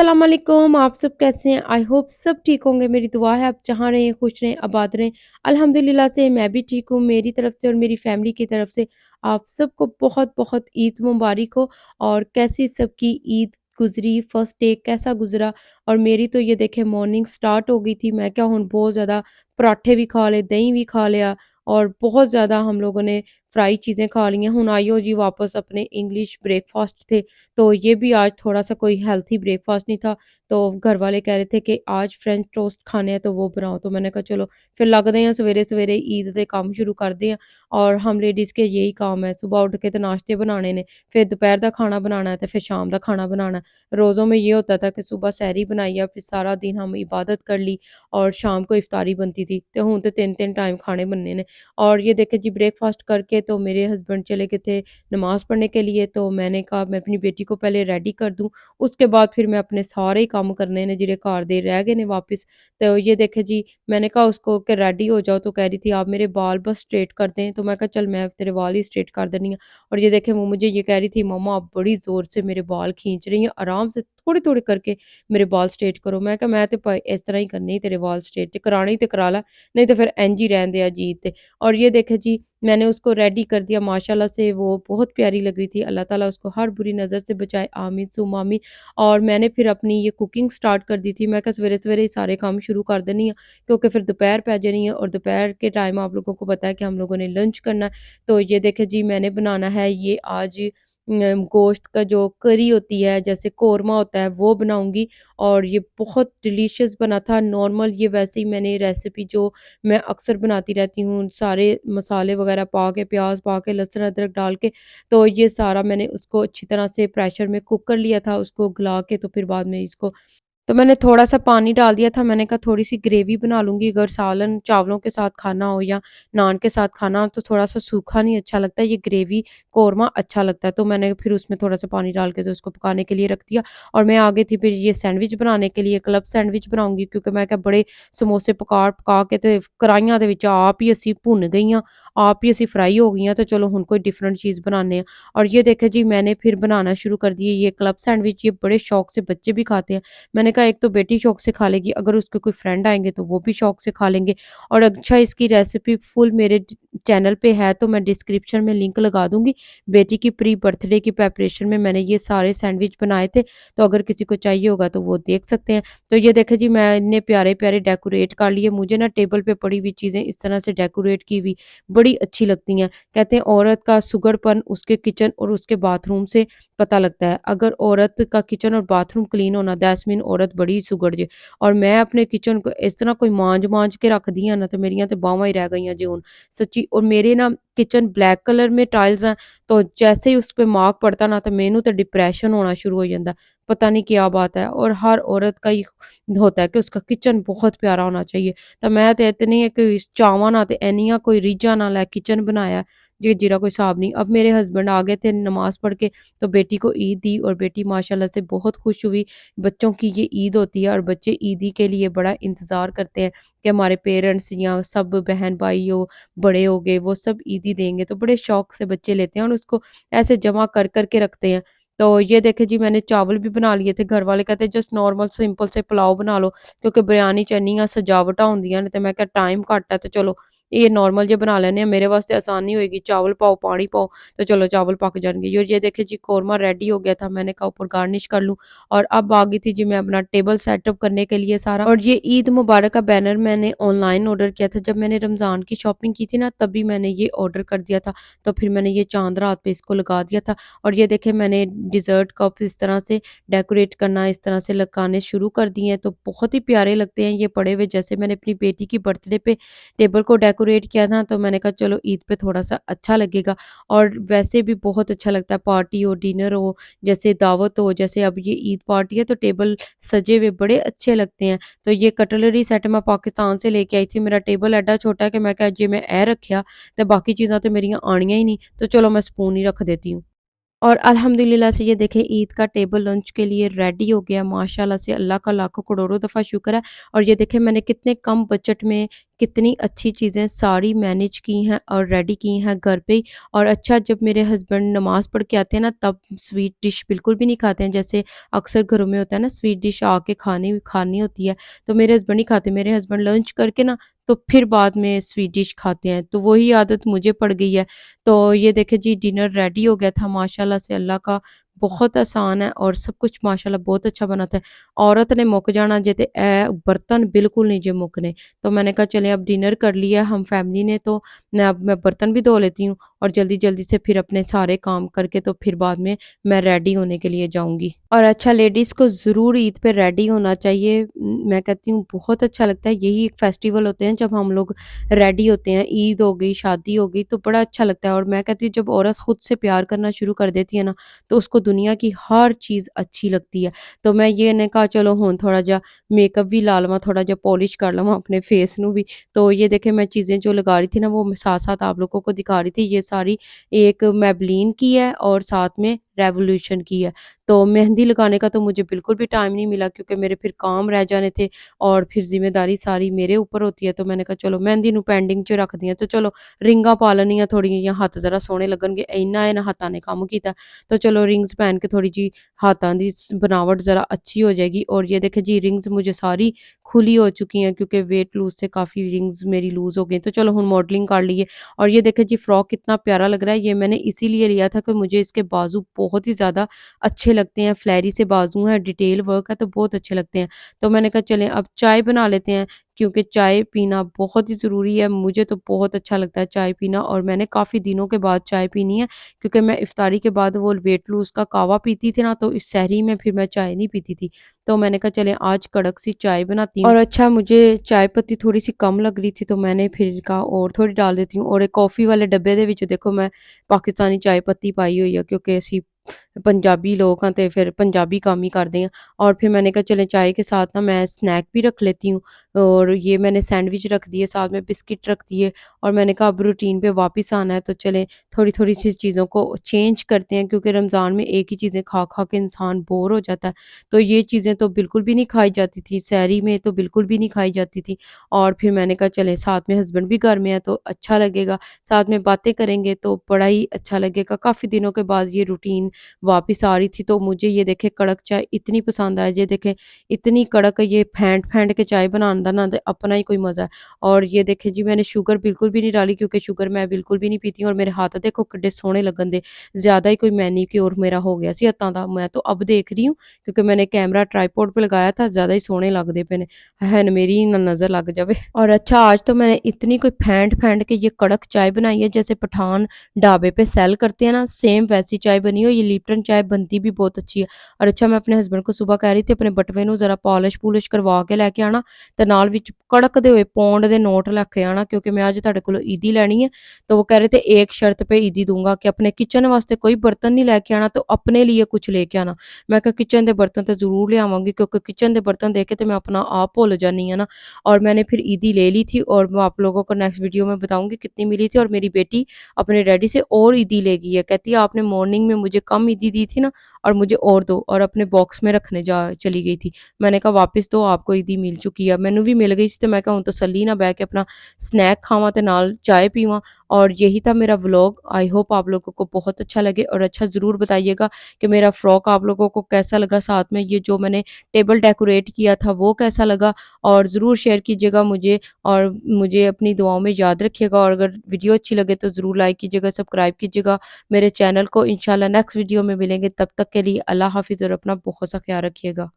अस्सलाम वालेकुम। आप सब कैसे हैं? आई होप सब ठीक होंगे। मेरी दुआ है आप जहाँ रहें, खुश रहें, आबाद रहें। अल्हम्दुलिल्लाह से मैं भी ठीक हूँ। मेरी तरफ से और मेरी फैमिली की तरफ से आप सबको बहुत-बहुत ईद मुबारक हो। और कैसी सबकी ईद गुज़री, फर्स्ट डे कैसा गुज़रा? और मेरी तो ये देखें मॉर्निंग स्टार्ट हो गई थी। मैं क्या हुन बहुत ज़्यादा पराठे भी खा ले, दही भी खा लिया और बहुत ज़्यादा हम लोगों ने फ्राई चीज़ें खा ली हैं। हुन आइयो जी वापस अपने इंग्लिश ब्रेकफ़ास्ट थे, तो ये भी आज थोड़ा-सा कोई हेल्थी ब्रेकफ़ास्ट नहीं था, तो घरवाले कह रहे थे कि आज फ्रेंच टोस्ट खाने हैं तो वो बनाओ, तो मैंने कहा चलो फिर लगदे हैं सवेरे-सवेरे ईद दे काम शुरू करदे हैं। और हम लेडीज़ के यही काम है, सुबह उठ के तो नाश्ते बनाने ने, फिर दोपहर दा खाना बनाना है, तो फिर शाम दा खाना बनाना है। रोज़ों में ये होता था कि सुबह सहरी बनाई है, फिर सारा दिन हम इबादत कर ली और शाम को इफ्तारी बनती थी, तो हुन तो 3-3 टाइम खाने बनने ने। और ये देखें जी ब्रेकफ़ास्ट करके तो मेरे हस्बैंड चले गए थे नमाज़ पढ़ने के लिए, तो मैंने कहा मैं अपनी बेटी को पहले रेडी कर दूँ, उसके बाद फिर मैं अपने सारे काम करने ने जेह्ड़े घर दे रह गए ने वापस। तो ये देखें जी मैंने कहा उसको कि रेडी हो जाओ, तो कह रही थी आप मेरे बाल बस स्ट्रेट कर दें, तो मैं कहा चल मैं तेरे बाल ही स्ट्रेट कर देनी है। और ये देखें वो मुझे ये कह रही थी मम्मा आप बड़ी ज़ोर से मेरे बाल खींच रही हैं, आराम से थोड़े-थोड़े करके मेरे बाल स्ट्रेट करो। मैं कहा मैं तो इस तरह ही करने ही तेरे बाल स्ट्रेट, जे कराने ही ते करा लै, नहीं तो फिर इंज ही रहन दे अजीब ते। और ये देखें जी मैंने उसको रेडी कर दिया, माशाल्लाह से वो बहुत प्यारी लग रही थी। अल्लाह ताला उसको हर बुरी नज़र से बचाए, आमीन सुम्मा आमीन। और मैंने फिर अपनी ये कुकिंग स्टार्ट कर दी थी। मैं कहा सवेरे-सवेरे ही सारे काम शुरू कर देनी है, क्योंकि फिर दोपहर पै जानी है और दोपहर के टाइम आप लोगों को पता है कि हम लोगों ने लंच करना है। तो ये देखें जी मैंने बनाना है ये आज गोश्त का जो करी होती है, जैसे कोरमा होता है वो बनाऊँगी। और ये बहुत डिलीशियस बना था। नॉर्मल ये वैसे ही मैंने रेसिपी जो मैं अक्सर बनाती रहती हूँ, सारे मसाले वगैरह पा के, प्याज़ पा के, लहसुन अदरक डाल के, तो ये सारा मैंने उसको अच्छी तरह से प्रेशर में कुक कर लिया था, उसको गला के, तो फिर बाद में इसको तो मैंने थोड़ा-सा पानी डाल दिया था, मैंने कहा थोड़ी-सी ग्रेवी बना लूँगी, अगर सालन चावलों के साथ खाना हो या नान के साथ खाना हो, तो थोड़ा-सा सूखा नहीं अच्छा लगता है, ये ग्रेवी कोरमा अच्छा लगता है। तो मैंने फिर उसमें थोड़ा-सा पानी डाल के तो उसको पकाने के लिए रख दिया। और मैं आ गई थी फिर ये सैंडविच बनाने के लिए, क्लब सैंडविच बनाऊँगी, क्योंकि मैं क्या बड़े समोसे पका-पका के ते कराहियाँ दे विच आप ही ਅਸੀਂ भुन गईयां, आप ही ਅਸੀਂ फ्राई हो गईयां, तो चलो हुन कोई डिफरेंट चीज़ बनाने हैं। और ये देखें जी मैंने फिर बनाना शुरू कर दिए ये क्लब सैंडविच, ये बड़े शौक से बच्चे भी खाते हैं। मैंने कहा एक तो बेटी शौक से खा लेगी, अगर उसके कोई फ्रेंड आएँगे तो वो भी शौक से खा लेंगे। और अच्छा इसकी रेसिपी फुल मेरे चैनल पे है, तो मैं डिस्क्रिप्शन में लिंक लगा दूँगी। बेटी की प्री बर्थडे की प्रिपरेशन में मैंने ये सारे सैंडविच बनाए थे, तो अगर किसी को चाहिए होगा तो वो देख सकते हैं। तो ये देखें जी मैं इतने प्यारे-प्यारे डेकोरेट कर लिए, मुझे ना टेबल पे पड़ी हुई चीज़ें इस तरह से डेकोरेट की हुई बड़ी अच्छी लगती हैं। कहते हैं औरत का सुघड़पन उसके किचन और उसके बाथरूम से पता लगता है। अगर औरत का किचन और बाथरूम क्लीन होना दैट्स मीन औरत बड़ी सुघड़ जे। और मैं अपने किचन को इस तरह कोई मांज-मांज के रख दी है ना, तो मेरियां ते बावां ही रह गईयां जी हुन सच्ची। और मेरे ना किचन ब्लैक कलर में टाइल्स हैं, तो जैसे ही उस पे मार्क पड़ता ना, तो मैनू तो डिप्रेशन होना शुरू हो जाता, पता नहीं क्या बात है। और हर औरत का ही होता है कि उसका किचन बहुत प्यारा होना चाहिए। तो मैं तो इतनी है कि चावां ना ते इन्नियां कोई रीझां नाल ए किचन बनाया जी जेह्दा कोई हिसाब नहीं। अब मेरे हस्बैंड आ गए थे नमाज़ पढ़ के, तो बेटी को ईद दी और बेटी माशाल्लाह से बहुत खुश हुई। बच्चों की ये ईद होती है और बच्चे ईदी के लिए बड़ा इंतज़ार करते हैं कि हमारे पेरेंट्स या सब बहन-भाई हो, बड़े हो गए, वो सब ईदी देंगे, तो बड़े शौक से बच्चे लेते हैं और उसको ऐसे जमा कर के रखते हैं। तो ये देखें जी मैंने चावल भी बना लिए थे, घर वाले कहते हैं जस्ट नॉर्मल सिंपल से पुलाव बना लो, क्योंकि बिरयानी च इन्नियां सजावटां होंदियां ने, ते मैं कहा टाइम घट्ट है तो चलो ये नॉर्मल जे बना लेने, मेरे वास्ते आसानी होएगी, चावल पाओ, पानी पाओ, तो चलो चावल पक जाएँगे। ये देखें जी कोरमा रेडी हो गया था, मैंने कहा ऊपर गार्निश कर लूँ। और अब आ गई थी जी मैं अपना टेबल सेटअप करने के लिए सारा। और ये ईद मुबारक का बैनर मैंने ऑनलाइन ऑर्डर किया था, जब मैंने रमज़ान की शॉपिंग की थी ना, तभी मैंने ये ऑर्डर कर दिया था, तो फिर मैंने ये चाँद रात पे इसको लगा दिया था। और ये देखें मैंने डिज़र्ट कप इस तरह से डेकोरेट करना इस तरह से लगाने शुरू कर दिए हैं, तो बहुत ही प्यारे लगते हैं ये पड़े हुए। जैसे मैंने अपनी बेटी की बर्थडे पे टेबल को डेकोरेट किया था, तो मैंने कहा चलो ईद पे थोड़ा-सा अच्छा लगेगा। और वैसे भी बहुत अच्छा लगता है पार्टी हो, डिनर हो, जैसे दावत हो, जैसे अब ये ईद पार्टी है तो टेबल सजे हुए बड़े अच्छे लगते हैं। तो ये कटलरी सेट मैं पाकिस्तान से लेके आई थी, मेरा टेबल एड्डा छोटा है कि मैं कहा जे मैं ए रखिया ते बाकी चीज़ां तो मेरियां आनियां ही नहीं, तो चलो मैं स्पून ही रख देती हूँ। और अल्हम्दुलिल्लाह से ये देखें ईद का टेबल लंच के लिए रेडी हो गया, माशाल्लाह से अल्लाह का लाखों करोड़ों दफ़ा शुक्र है। और ये देखें मैंने कितने कम बजट में कितनी अच्छी चीज़ें सारी मैनेज की हैं और रेडी की हैं घर पे ही। और अच्छा, जब मेरे हस्बैंड नमाज़ पढ़ के आते हैं ना, तब स्वीट डिश बिल्कुल भी नहीं खाते हैं। जैसे अक्सर घरों में होता है ना, स्वीट डिश आके खानी खानी होती है, तो मेरे हस्बैंड नहीं खाते। मेरे हस्बैंड लंच करके ना, तो फिर बाद में स्वीट डिश खाते हैं, तो वही आदत मुझे पड़ गई है। तो ये देखिए जी, डिनर रेडी हो गया था माशाल्लाह से। अल्लाह का बहुत आसान है और सब कुछ माशाल्लाह बहुत अच्छा बना था। औरत ने मुक जाना जे ते बर्तन बिल्कुल नहीं जे मुकने। तो मैंने कहा चलें, अब डिनर कर लिया हम फैमिली ने, तो मैं बर्तन भी धो लेती हूँ और जल्दी-जल्दी से फिर अपने सारे काम करके तो फिर बाद में मैं रेडी होने के लिए जाऊँगी। और अच्छा, लेडीज़ को ज़रूर ईद पे रेडी होना चाहिए। मैं कहती हूँ बहुत अच्छा लगता है। यही एक फेस्टिवल होते हैं जब हम लोग रेडी होते हैं। ईद हो गई, शादी हो गई, तो बड़ा अच्छा लगता है। और मैं कहती हूँ, जब औरत खुद से प्यार करना शुरू कर देती है ना, तो उसको दुनिया की हर चीज़ अच्छी लगती है। तो मैं ये ने कहा चलो हुण थोड़ा जा मेकअप भी ला लवां, थोड़ा जा पॉलिश कर लवां अपने फेस नू भी। तो ये देखिए, मैं चीज़ें जो लगा रही थी ना, वो मैं साथ-साथ आप लोगों को दिखा रही थी। ये सारी एक मैबलिन की है और साथ में रेवोल्यूशन की है। तो मेहंदी लगाने का तो मुझे बिल्कुल भी टाइम नहीं मिला, क्योंकि मेरे फिर काम रह जाने थे और फिर ज़िम्मेदारी सारी मेरे ऊपर होती है। तो मैंने कहा चलो मेहंदी नू पेंडिंग च रखदी आं, तो चलो रिंगां पा लैन्नी आं थोड़ी जिहियां, हत्थ ज़रा सोहणे लगणगे। इन्ना इन्हां हत्थां ने काम कीता, तो चलो रिंग्स पहन के थोड़ी जी हाथां दी बनावट ज़रा अच्छी हो जाएगी। और ये देखिए जी, रिंग्स मुझे सारी खुली हो चुकी हैं, क्योंकि वेट लूज़ से काफ़ी रिंग्स मेरी लूज़ हो गई। तो चलो हुण मॉडलिंग कर ली है। और ये देखिए जी, फ्रॉक कितना प्यारा लग रहा है। ये मैंने इसीलिए लिया था कि मुझे इसके बाजू बहुत ही ज़्यादा अच्छे लगते हैं। फ्लैरी से बाजू हैं, डिटेल वर्क है, तो बहुत अच्छे लगते हैं। तो मैंने कहा चलें अब चाय बना लेते हैं, क्योंकि चाय पीना बहुत ही ज़रूरी है। मुझे तो बहुत अच्छा लगता है चाय पीना, और मैंने काफ़ी दिनों के बाद चाय पीनी है, क्योंकि मैं इफ्तारी के बाद वो वेट लूज़ का कहवा पीती थी ना, तो इस सहरी में फिर मैं चाय नहीं पीती थी। तो मैंने कहा चलें आज कड़क सी चाय बनाती हूँ। और अच्छा, मुझे चाय पत्ती थोड़ी-सी कम लग रही थी, तो मैंने फिर कहा और थोड़ी डाल देती हूँ। और एक कॉफ़ी वाले डब्बे दे विच देखो मैं पाकिस्तानी चाय पत्ती पाई हुई है, क्योंकि असीं पंजाबी लोग हाँ, ते फिर पंजाबी काम ही करते हैं। और फिर मैंने कहा चलें चाय के साथ ना मैं स्नैक भी रख लेती हूँ। और ये मैंने सैंडविच रख दिए, साथ में बिस्किट रख दिए। और मैंने कहा अब रूटीन पे वापस आना है, तो चलें थोड़ी-थोड़ी सी चीज़ों को चेंज करते हैं, क्योंकि रमज़ान में एक ही चीज़ें खा-खा के इंसान बोर हो जाता है। तो ये चीज़ें तो बिल्कुल भी नहीं खाई जाती थी, सहरी में तो बिल्कुल भी नहीं खाई जाती थी। और फिर मैंने कहा चलें साथ में हस्बैंड भी घर में है, तो अच्छा लगेगा, साथ में बातें करेंगे तो बड़ा ही अच्छा लगेगा। काफ़ी दिनों के बाद ये रूटीन वापस आ रही थी, तो मुझे ये देखे कड़क चाय इतनी पसंद आई। ये देखे इतनी कड़क, ये फेंट-फेंट के चाय बनाने दा ना ते अपना ही कोई मज़ा है। और ये देखे जी, मैंने शुगर बिल्कुल भी नहीं डाली, क्योंकि शुगर मैं बिल्कुल भी नहीं पीती हूँ। और मेरे हाथ देखो किड्डे सोहणे लगन दे, ज़्यादा ही कोई मैनीक्योर मेरा हो गया सी हत्थां दा। मैं तो अब देख रही हूँ, क्योंकि मैंने कैमरा ट्राइपॉड पे लगाया था, ज़्यादा ही सोहणे लगदे पे ने। है न मेरी ना नज़र लग जावे। और अच्छा, आज तो मैंने इतनी कोई फेंट-फेंट के ये कड़क चाय बनाई है, जैसे पठान ढाबे पे सेल करते हैं ना, सेम वैसी चाय बनी हुई। ये लिप्टन चाय बनती भी बहुत अच्छी है। और अच्छा, मैं अपने हस्बैंड को सुबह कह रही थी अपने बटवे ਨੂੰ ज़रा ਪੋਲਿਸ਼-ਪੂਲਿਸ਼ ਕਰਵਾ ਕੇ ਲੈ ਕੇ ਆਣਾ, ਤੇ ਨਾਲ ਵਿੱਚ कड़कदे हुए पौंड ਦੇ नोट लेके आना, क्योंकि मैं आज ਤੁਹਾਡੇ ਕੋਲੋਂ ईदी लेनी है। तो वो कह रहे थे एक शर्त पे ईदी दूंगा, कि अपने किचन वास्ते कोई बर्तन नहीं लेके आना, तो अपने लिए कुछ लेके आना। मैं कहा किचन के बर्तन तो ज़रूर ले आवांगी, क्योंकि किचन के बर्तन देख के तो मैं अपना आप भुल जानी है ना। और मैंने फिर ईदी ले ली थी, और मैं आप लोगों को नेक्स्ट वीडियो में बताऊंगी कितनी मिली थी। और मेरी बेटी अपने डैडी से और ईदी ले गई है, कहती है आपने मॉर्निंग में मुझे कम ईदी दी थी ना, और मुझे और दो, और अपने बॉक्स में रखने जा चली गई थी। मैंने कहा वापस दो, आपको ईदी मिल चुकी है। मैनू भी मिल गई सी, ते मैं कहा हुण तसल्ली ना बह के अपना स्नैक खावां ते नाल चाय पीवां। और यही था मेरा व्लॉग। आई होप आप लोगों को बहुत अच्छा लगे, और अच्छा ज़रूर बताइएगा कि मेरा फ्रॉक आप लोगों को कैसा लगा, साथ में ये जो मैंने टेबल डेकोरेट किया था वो कैसा लगा। और ज़रूर शेयर कीजिएगा मुझे, और मुझे अपनी दुआओं में याद रखिएगा। और अगर वीडियो अच्छी लगे तो ज़रूर लाइक कीजिएगा, सब्सक्राइब कीजिएगा मेरे चैनल को। इंशाल्लाह नेक्स्ट वीडियो में मिलेंगे, तब तक के लिए अल्लाह हाफ़िज़, और अपना बहुत सा ख्याल रखिएगा।